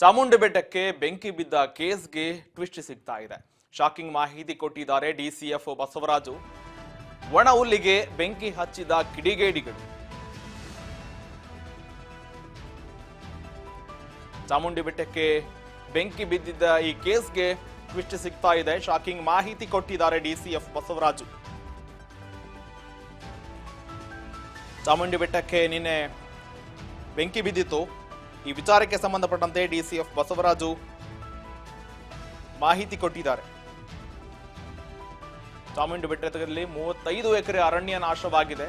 ಚಾಮುಂಡಿ ಬೆಟ್ಟಕ್ಕೆ ಬೆಂಕಿ ಬಿದ್ದ ಕೇಸ್ಗೆ ಟ್ವಿಸ್ಟ್ ಸಿಗ್ತಾ ಇದೆ. ಶಾಕಿಂಗ್ ಮಾಹಿತಿ ಕೊಟ್ಟಿದ್ದಾರೆ ಡಿಸಿಎಫ್ ಬಸವರಾಜು. ಒಣ ಹುಲ್ಲಿಗೆ ಬೆಂಕಿ ಹಚ್ಚಿದ ಕಿಡಿಗೇಡಿಗಳು. ಚಾಮುಂಡಿ ಬೆಟ್ಟಕ್ಕೆ ಬೆಂಕಿ ಬಿದ್ದಿದ್ದ ಈ ಕೇಸ್ಗೆ ಟ್ವಿಸ್ಟ್ ಸಿಗ್ತಾ ಇದೆ. ಶಾಕಿಂಗ್ ಮಾಹಿತಿ ಕೊಟ್ಟಿದ್ದಾರೆ ಡಿಸಿಎಫ್ ಬಸವರಾಜು. ಚಾಮುಂಡಿ ಬೆಟ್ಟಕ್ಕೆ ನಿನ್ನೆ ಬೆಂಕಿ ಬಿದ್ದಿತ್ತು. ಈ ವಿಚಾರಕ್ಕೆ ಸಂಬಂಧಪಟ್ಟಂತೆ ಡಿಸಿಎಫ್ ಬಸವರಾಜು ಮಾಹಿತಿ ಕೊಟ್ಟಿದ್ದಾರೆ. ಚಾಮುಂಡಿ ಬೆಟ್ಟದಲ್ಲಿ 35 ಎಕರೆ ಅರಣ್ಯ ನಾಶವಾಗಿದೆ.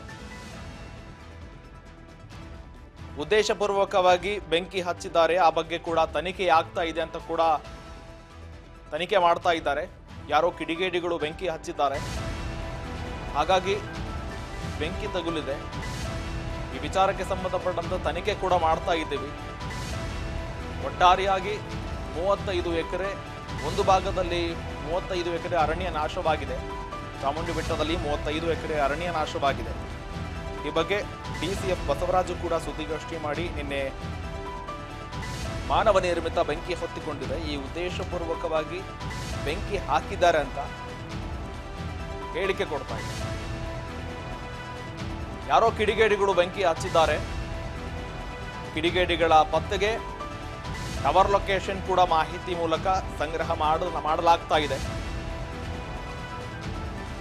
ಉದ್ದೇಶಪೂರ್ವಕವಾಗಿ ಬೆಂಕಿ ಹಚ್ಚಿದ್ದಾರೆ. ಆ ಬಗ್ಗೆ ಕೂಡ ತನಿಖೆ ಆಗ್ತಾ ಇದೆ ಅಂತ ಕೂಡ ತನಿಖೆ ಮಾಡ್ತಾ ಇದ್ದಾರೆ. ಯಾರೋ ಕಿಡಿಗೇಡಿಗಳು ಬೆಂಕಿ ಹಚ್ಚಿದ್ದಾರೆ, ಹಾಗಾಗಿ ಬೆಂಕಿ ತಗುಲಿದೆ. ಈ ವಿಚಾರಕ್ಕೆ ಸಂಬಂಧಪಟ್ಟಂತ ತನಿಖೆ ಕೂಡ ಮಾಡ್ತಾ ಇದ್ದೀವಿ. ಒಟ್ಟಾರೆಯಾಗಿ 35 ಎಕರೆ, ಒಂದು ಭಾಗದಲ್ಲಿ 35 ಎಕರೆ ಅರಣ್ಯ ನಾಶವಾಗಿದೆ. ಚಾಮುಂಡಿ ಬೆಟ್ಟದಲ್ಲಿ 35 ಎಕರೆ ಅರಣ್ಯ ನಾಶವಾಗಿದೆ. ಈ ಬಗ್ಗೆ ಡಿಸಿಎಫ್ ಬಸವರಾಜು ಕೂಡ ಸುದ್ದಿಗೋಷ್ಠಿ ಮಾಡಿ ನಿನ್ನೆ ಮಾನವ ನಿರ್ಮಿತ ಬೆಂಕಿ ಹೊತ್ತಿಕೊಂಡಿದೆ, ಈ ಉದ್ದೇಶಪೂರ್ವಕವಾಗಿ ಬೆಂಕಿ ಹಾಕಿದ್ದಾರೆ ಅಂತ ಹೇಳಿಕೆ ಕೊಡ್ತಾ ಇದ್ದಾರೆ. ಯಾರೋ ಕಿಡಿಗೇಡಿಗಳು ಬೆಂಕಿ ಹಚ್ಚಿದ್ದಾರೆ. ಕಿಡಿಗೇಡಿಗಳ ಪತ್ತೆಗೆ ಟವರ್ ಲೊಕೇಶನ್ ಕೂಡ ಮಾಹಿತಿ ಮೂಲಕ ಸಂಗ್ರಹ ಮಾಡಲಾಗ್ತಾ ಇದೆ.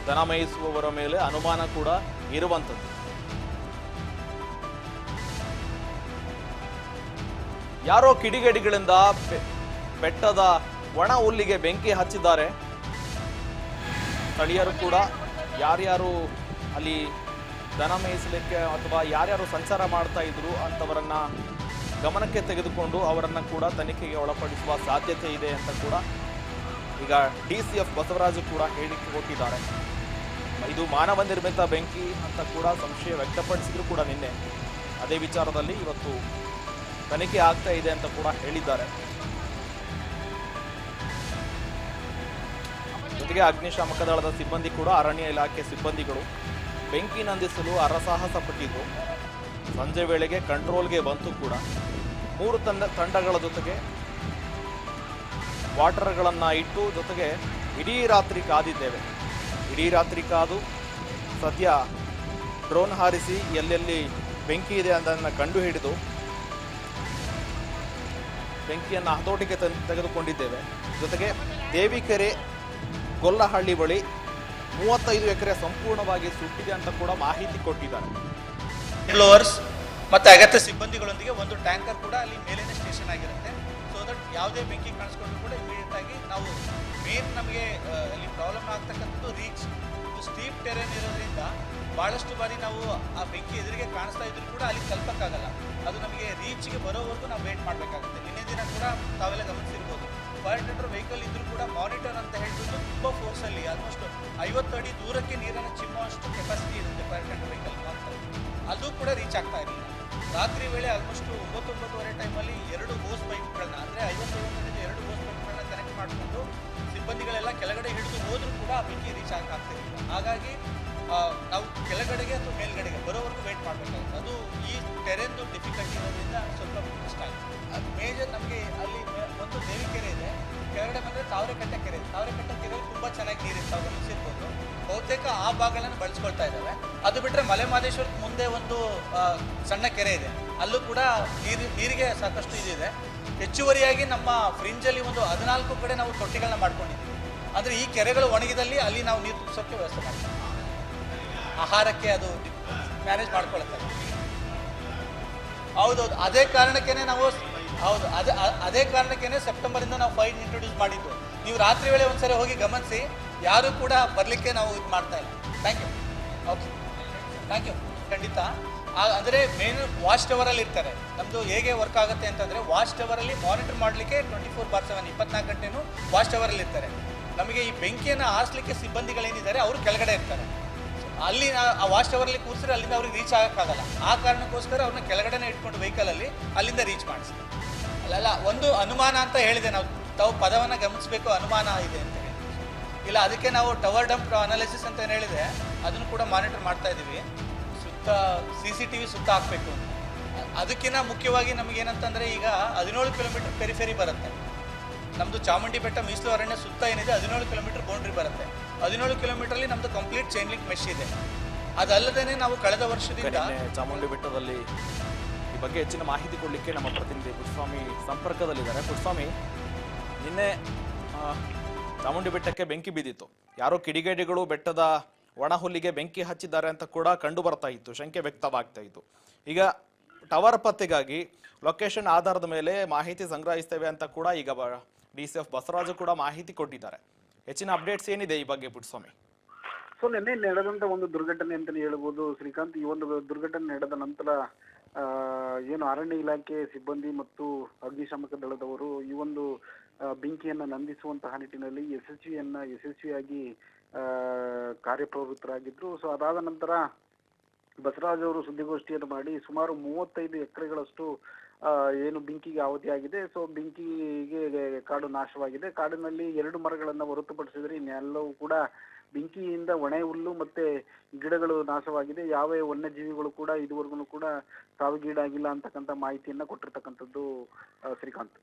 ದನ ಮೇಯಿಸುವವರ ಮೇಲೆ ಅನುಮಾನ ಕೂಡ ಇರುವಂಥದ್ದು. ಯಾರೋ ಕಿಡಿಗೇಡಿಗಳಿಂದ ಬೆಟ್ಟದ ಒಣ ಹುಲ್ಲಿಗೆ ಬೆಂಕಿ ಹಚ್ಚಿದ್ದಾರೆ. ಸ್ಥಳೀಯರು ಕೂಡ ಯಾರ್ಯಾರು ಅಲ್ಲಿ ದನ ಮೇಯಿಸಲಿಕ್ಕೆ ಅಥವಾ ಯಾರ್ಯಾರು ಸಂಚಾರ ಮಾಡ್ತಾ ಇದ್ರು ಅಂತವರನ್ನ ಗಮನಕ್ಕೆ ತೆಗೆದುಕೊಂಡು ಅವರನ್ನ ಕೂಡ ತನಿಖೆಗೆ ಒಳಪಡಿಸುವ ಸಾಧ್ಯತೆ ಇದೆ ಅಂತ ಕೂಡ ಈಗ ಡಿಸಿಎಫ್ ಬಸವರಾಜು ಕೂಡ ಹೇಳಿಕೆ ಕೊಟ್ಟಿದ್ದಾರೆ. ಇದು ಮಾನವ ನಿರ್ಮಿತ ಬೆಂಕಿ ಅಂತ ಕೂಡ ಸಂಶಯ ವ್ಯಕ್ತಪಡಿಸಿದ್ರು ಕೂಡ ನಿನ್ನೆ ಅದೇ ವಿಚಾರದಲ್ಲಿ ಇವತ್ತು ತನಿಖೆ ಆಗ್ತಾ ಇದೆ ಅಂತ ಕೂಡ ಹೇಳಿದ್ದಾರೆ. ಜೊತೆಗೆ ಅಗ್ನಿಶಾಮಕ ದಳದ ಸಿಬ್ಬಂದಿ ಕೂಡ ಅರಣ್ಯ ಇಲಾಖೆ ಸಿಬ್ಬಂದಿಗಳು ಬೆಂಕಿ ನಂದಿಸಲು ಹರಸಾಹಸ ಪಟ್ಟಿದ್ದು ಸಂಜೆ ವೇಳೆಗೆ ಕಂಟ್ರೋಲ್ಗೆ ಬಂತು ಕೂಡ. 3 ತಂಡಗಳ ಜೊತೆಗೆ ವಾಟರ್ಗಳನ್ನ ಇಟ್ಟು ಜೊತೆಗೆ ಇಡೀ ರಾತ್ರಿ ಕಾದಿದ್ದೇವೆ. ಇಡೀ ರಾತ್ರಿ ಕಾದು ಸದ್ಯ ಡ್ರೋನ್ ಹಾರಿಸಿ ಎಲ್ಲೆಲ್ಲಿ ಬೆಂಕಿ ಇದೆ ಅದನ್ನು ಕಂಡು ಹಿಡಿದು ಬೆಂಕಿಯನ್ನು ಹತೋಟಿಗೆ ತೆಗೆದುಕೊಂಡಿದ್ದೇವೆ. ಜೊತೆಗೆ ದೇವಿಕೆರೆ ಗೊಲ್ಲಹಳ್ಳಿ ಬಳಿ 35 ಎಕರೆ ಸಂಪೂರ್ಣವಾಗಿ ಸುಟ್ಟಿದೆ ಅಂತ ಕೂಡ ಮಾಹಿತಿ ಕೊಟ್ಟಿದ್ದಾರೆ. ಬ್ಲೋವರ್ಸ್ ಮತ್ತು ಅಗತ್ಯ ಸಿಬ್ಬಂದಿಗಳೊಂದಿಗೆ ಒಂದು ಟ್ಯಾಂಕರ್ ಕೂಡ ಅಲ್ಲಿ ಮೇಲೇನೆ ಸ್ಟೇಷನ್ ಆಗಿರುತ್ತೆ. ಸೊ ದಟ್ ಯಾವುದೇ ಬೆಂಕಿ ಕಾಣಿಸ್ಕೊಂಡ್ರು ಕೂಡ ಇಮಿಡಿಯೇಟ್ ಆಗಿ ನಾವು ಮೇನ್ ನಮಗೆ ಅಲ್ಲಿ ಪ್ರಾಬ್ಲಮ್ ಆಗ್ತಕ್ಕಂಥದ್ದು ರೀಚ್. ಸ್ಟೀಪ್ ಟೆರೇನ್ ಇರೋದ್ರಿಂದ ಭಾಳಷ್ಟು ಬಾರಿ ನಾವು ಆ ಬೆಂಕಿ ಎದುರಿಗೆ ಕಾಣಿಸ್ತಾ ಇದ್ರು ಕೂಡ ಅಲ್ಲಿ ತಲುಪಕ್ಕಾಗಲ್ಲ. ಅದು ನಮಗೆ ರೀಚ್ಗೆ ಬರೋವರೆಗೂ ನಾವು ವೇಟ್ ಮಾಡಬೇಕಾಗುತ್ತೆ. ನಿನ್ನೆ ದಿನ ಕೂಡ ತಾವೆಲ್ಲ ಗಮನಿಸಿರ್ಬೋದು, ಫೈರ್ ಟೆಂಡರ್ ವೆಹಿಕಲ್ ಇದ್ರೂ ಕೂಡ ಮಾನಿಟರ್ ಅಂತ ಹೇಳ್ಬಿಟ್ಟು ತುಂಬ ಫೋರ್ಸಲ್ಲಿ ಆಲ್ಮೋಸ್ಟ್ 50 ಅಡಿ ದೂರಕ್ಕೆ ನೀರನ್ನು ಚಿಮ್ಮುವಷ್ಟು ಕೆಪಾಸಿಟಿ ಇರುತ್ತೆ ಫೈರ್ ಟೆಂಡರ್ ವೆಹಿಕಲ್ ಮಾತ್ರ. ಅದು ಕೂಡ ರೀಚ್ ಆಗ್ತಾ ಇರಲಿಲ್ಲ. ರಾತ್ರಿ ವೇಳೆ ಆಲ್ಮೋಸ್ಟ್ 9-9:30 ಟೈಮಲ್ಲಿ 2 ಹೋಸ್ ಪೈಪ್ಗಳನ್ನ ಅಂದರೆ 50-50 2 ಹೋಸ್ ಪೈಪ್ಗಳನ್ನ ಕನೆಕ್ಟ್ ಮಾಡಿಕೊಂಡು ಸಿಬ್ಬಂದಿಗಳೆಲ್ಲ ಕೆಳಗಡೆ ಹಿಡಿದು ಹೋದರೂ ಕೂಡ ಆ ಬೆಂಕಿ ರೀಚ್ ಆಗ್ತಿರಲಿಲ್ಲ. ಹಾಗಾಗಿ ನಾವು ಕೆಳಗಡೆಗೆ ಅಥವಾ ಮೇಲ್ಗಡೆಗೆ ಬರೋವರೆಗೂ ವೆಯ್ಟ್ ಮಾಡಬೇಕಾಗುತ್ತೆ. ಅದು ಈ ಟೆರೆನ್ದು ಡಿಫಿಕಲ್ಟಿ ಇರೋದ್ರಿಂದ ಸ್ವಲ್ಪ ಕಷ್ಟ ಆಗುತ್ತೆ. ಅದು ಮೇಜರ್ ನಮಗೆ ಅಲ್ಲಿ ಒಂದು ದೇವಿಕೆರೆ ಇದೆ, ಕೆಳಗಡೆ ಬಂದರೆ ತಾವರೆಕಟ್ಟೆ ಕೆರೆ ಇದೆ. ತಾವರೆಕಟ್ಟೆ ಕೆರೆಯಲ್ಲಿ ತುಂಬ ಚೆನ್ನಾಗಿ ನೀರಿರ್ತಾವೆ, ಗಮನಿಸಿರ್ಬೋದು. ಬಹುತೇಕ ಆ ಭಾಗಗಳನ್ನು ಬಳಸ್ಕೊಳ್ತಾ ಇದ್ದಾವೆ. ಅದು ಬಿಟ್ಟರೆ ಮಲೆಮಹದೇಶ್ವರ ಮುಂದೆ ಒಂದು ಸಣ್ಣ ಕೆರೆ ಇದೆ, ಅಲ್ಲೂ ಕೂಡ ನೀರಿಗೆ ಸಾಕಷ್ಟು ಇದಿದೆ. ಹೆಚ್ಚುವರಿಯಾಗಿ ನಮ್ಮ ಫ್ರಿಂಜಲ್ಲಿ ಒಂದು 14 ಕಡೆ ನಾವು ತೊಟ್ಟಿಗಳನ್ನ ಮಾಡ್ಕೊಂಡಿದ್ದೀವಿ. ಅಂದರೆ ಈ ಕೆರೆಗಳು ಒಣಗಿದಲ್ಲಿ ಅಲ್ಲಿ ನಾವು ನೀರು ತುಂಬಿಸೋಕ್ಕೆ ವ್ಯವಸ್ಥೆ ಮಾಡ್ತೀವಿ. ಆಹಾರಕ್ಕೆ ಅದು ಮ್ಯಾನೇಜ್ ಮಾಡ್ಕೊಳ್ತಾರೆ. ಹೌದೌದು, ಅದೇ ಕಾರಣಕ್ಕೇ ನಾವು ಅದೇ ಕಾರಣಕ್ಕೇ ಸೆಪ್ಟೆಂಬರಿಂದ ನಾವು ಫೈನ್ ಇಂಟ್ರೊಡ್ಯೂಸ್ ಮಾಡಿದ್ದು. ನೀವು ರಾತ್ರಿ ವೇಳೆ ಒಂದ್ಸರಿ ಹೋಗಿ ಗಮನಿಸಿ, ಯಾರೂ ಕೂಡ ಬರಲಿಕ್ಕೆ ನಾವು ಇದು ಮಾಡ್ತಾ ಇಲ್ಲ. Thank you. Okay, thank you. ಖಂಡಿತ. ಅಂದರೆ ಮೇನ್ ವಾಚ್ ಟವರಲ್ಲಿ ಇರ್ತಾರೆ. ನಮ್ಮದು ಹೇಗೆ ವರ್ಕ್ ಆಗುತ್ತೆ ಅಂತಂದರೆ, ವಾಚ್ ಟವರಲ್ಲಿ ಮಾನಿಟರ್ ಮಾಡಲಿಕ್ಕೆ 24/7 24 ಗಂಟೆನೂ ವಾಚ್ ಟವರಲ್ಲಿ ಇರ್ತಾರೆ. ನಮಗೆ ಈ ಬೆಂಕಿಯನ್ನು ಆರಿಸಲಿಕ್ಕೆ ಸಿಬ್ಬಂದಿಗಳೇನಿದ್ದಾರೆ ಅವರು ಕೆಳಗಡೆ ಇರ್ತಾರೆ. ಅಲ್ಲಿ ಆ ವಾಚ್ ಟವರಲ್ಲಿ ಕೂರಿಸಿದ್ರೆ ಅಲ್ಲಿಂದ ಅವ್ರಿಗೆ ರೀಚ್ ಆಗೋಕ್ಕಾಗಲ್ಲ. ಆ ಕಾರಣಕ್ಕೋಸ್ಕರ ಅವ್ರನ್ನ ಕೆಳಗಡೆನೇ ಇಟ್ಕೊಂಡು ವೆಹಿಕಲಲ್ಲಿ ಅಲ್ಲಿಂದ ರೀಚ್ ಮಾಡಿಸಿ. ಅಲ್ಲ, ಒಂದು ಅನುಮಾನ ಅಂತ ಹೇಳಿದೆ, ನಾವು ತಾವು ಪದವನ್ನು ಗಮನಿಸಬೇಕು, ಅನುಮಾನ ಇದೆ ಅಂತ ಹೇಳಿ. ಇಲ್ಲ, ಅದಕ್ಕೆ ನಾವು ಟವರ್ ಡಂಪ್ ಅನಾಲಿಸಿಸ್ ಅಂತ ಏನು ಹೇಳಿದೆ, ಅದನ್ನು ಕೂಡ ಮಾನಿಟರ್ ಮಾಡ್ತಾ ಇದ್ದೀವಿ. ಸುತ್ತ CCTV ಸುತ್ತ ಹಾಕಬೇಕು ಅಂತ. ಅದಕ್ಕಿಂತ ಮುಖ್ಯವಾಗಿ ನಮಗೇನಂತಂದರೆ ಈಗ 17 ಕಿಲೋಮೀಟರ್ ಪೆರಿಫೆರಿ ಬರುತ್ತೆ. ನಮ್ಮದು ಚಾಮುಂಡಿ ಬೆಟ್ಟ ಮೀಸಲು ಅರಣ್ಯ ಸುತ್ತ ಏನಿದೆ 17 ಕಿಲೋಮೀಟರ್ ಬೌಂಡ್ರಿ ಬರುತ್ತೆ. 17 ಕಿಲೋಮೀಟ್ರಲ್ಲಿ ನಮ್ಮದು ಕಂಪ್ಲೀಟ್ ಚೈನ್ ಲಿಂಕ್ ಮೆಶ್ ಇದೆ. ಅದಲ್ಲದೇ ನಾವು ಕಳೆದ ವರ್ಷದಿಂದ ಚಾಮುಂಡಿ ಬೆಟ್ಟದಲ್ಲಿ ಈ ಬಗ್ಗೆ ಹೆಚ್ಚಿನ ಮಾಹಿತಿ ಕೊಡಲಿಕ್ಕೆ ನಮ್ಮ ಪ್ರತಿನಿಧಿ ಪುಟ್ಟಸ್ವಾಮಿ ಸಂಪರ್ಕದಲ್ಲಿದ್ದಾರೆ. ಪುಟ್ಟಸ್ವಾಮಿ, ನಿನ್ನೆ ಚಾಮುಂಡಿ ಬೆಟ್ಟಕ್ಕೆ ಬೆಂಕಿ ಬಿದ್ದಿತ್ತು. ಯಾರೋ ಕಿಡಿಗೇಡಿಗಳು ಬೆಟ್ಟದ ಒಣ ಹುಲ್ಲಿಗೆ ಬೆಂಕಿ ಹಚ್ಚಿದ್ದಾರೆ ಅಂತ ಕೂಡ ಕಂಡು ಬರ್ತಾ ಇತ್ತು, ಶಂಕೆ ವ್ಯಕ್ತವಾಗ್ತಾ ಇತ್ತು. ಈಗ ಟವರ್ ಪತ್ತೆಗಾಗಿ ಲೊಕೇಶನ್ ಆಧಾರದ ಮೇಲೆ ಮಾಹಿತಿ ಸಂಗ್ರಹಿಸ್ತೇವೆ ಅಂತ ಕೂಡ ಈಗ DCF ಬಸವರಾಜು ಕೂಡ ಮಾಹಿತಿ ಕೊಟ್ಟಿದ್ದಾರೆ. ಹೆಚ್ಚಿನ ಅಪ್ಡೇಟ್ಸ್ ಏನಿದೆ ಈ ಬಗ್ಗೆ ಪುಟ್ಟಸ್ವಾಮಿ? ಸೊ ನಿನ್ನೆ ನಡೆದಂತ ಒಂದು ದುರ್ಘಟನೆ ಅಂತಾನೆ ಹೇಳ್ಬೋದು ಶ್ರೀಕಾಂತ್. ಈ ಒಂದು ದುರ್ಘಟನೆ ನಡೆದ ನಂತರ ಏನು ಅರಣ್ಯ ಇಲಾಖೆ ಸಿಬ್ಬಂದಿ ಮತ್ತು ಅಗ್ನಿಶಾಮಕ ದಳದವರು ಈ ಒಂದು ಬೆಂಕಿಯನ್ನ ನಂದಿಸುವಂತಹ ನಿಟ್ಟಿನಲ್ಲಿ ಯಶಸ್ವಿಯಾಗಿ ಕಾರ್ಯಪ್ರವೃತ್ತರಾಗಿದ್ರು. ಸೊ ಅದಾದ ನಂತರ ಬಸವರಾಜ್ ಅವರು ಸುದ್ದಿಗೋಷ್ಠಿಯನ್ನು ಮಾಡಿ ಸುಮಾರು 35 ಎಕರೆಗಳಷ್ಟು ಏನು ಬೆಂಕಿಗೆ ಅವಧಿಯಾಗಿದೆ. ಸೊ ಬೆಂಕಿಗೆ ಕಾಡು ನಾಶವಾಗಿದೆ. ಕಾಡಿನಲ್ಲಿ 2 ಮರಗಳನ್ನು ಹೊರತುಪಡಿಸಿದರೆ ಇನ್ನೆಲ್ಲವೂ ಕೂಡ ಬೆಂಕಿಯಿಂದ ಒಣ ಹುಲ್ಲು ಮತ್ತೆ ಗಿಡಗಳು ನಾಶವಾಗಿದೆ. ಯಾವ ವನ್ಯಜೀವಿಗಳು ಕೂಡ ಇದುವರೆಗೂ ಕೂಡ ಸಾವಿಗೀಡಾಗಿಲ್ಲ ಅಂತಕ್ಕಂಥ ಮಾಹಿತಿಯನ್ನ ಕೊಟ್ಟಿರ್ತಕ್ಕಂಥದ್ದು ಶ್ರೀಕಾಂತ್.